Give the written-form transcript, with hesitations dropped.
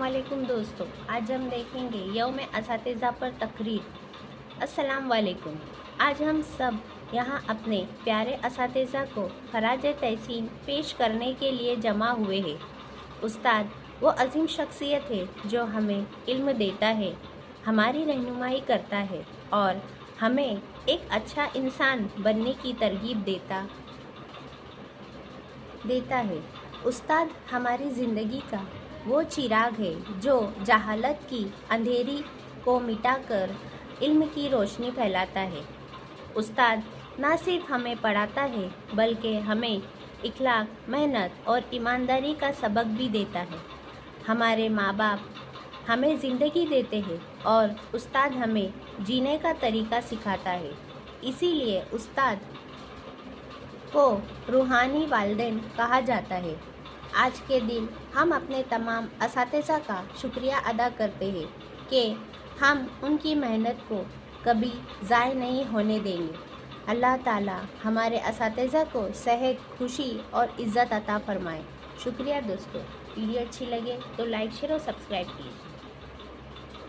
वालेकुम दोस्तों, आज हम देखेंगे यौम असातिज़ा पर तकरीर। अस्सलाम वालेकुम। आज हम सब यहाँ अपने प्यारे असातिज़ा को खराज तहसीन पेश करने के लिए जमा हुए हैं। उस्ताद वो अजीम शख्सियत है जो हमें इल्म देता है, हमारी रहनुमाई करता है और हमें एक अच्छा इंसान बनने की तरगीब देता है। उस्ताद हमारी ज़िंदगी का वो चिराग है जो जहालत की अंधेरी को मिटाकर इल्म की रोशनी फैलाता है। उस्ताद ना सिर्फ हमें पढ़ाता है बल्कि हमें इखलाक, मेहनत और ईमानदारी का सबक भी देता है। हमारे माँ बाप हमें ज़िंदगी देते हैं और उस्ताद हमें जीने का तरीका सिखाता है। इसीलिए उस्ताद को रूहानी वालिदैन कहा जाता है। आज के दिन हम अपने तमाम असातिज़ा का शुक्रिया अदा करते हैं कि हम उनकी मेहनत को कभी ज़ाय नहीं होने देंगे। अल्लाह ताला हमारे असातिज़ा को सेहत, खुशी और इज़्ज़त अता फरमाए। शुक्रिया दोस्तों। वीडियो अच्छी लगे तो लाइक, शेयर और सब्सक्राइब कीजिए।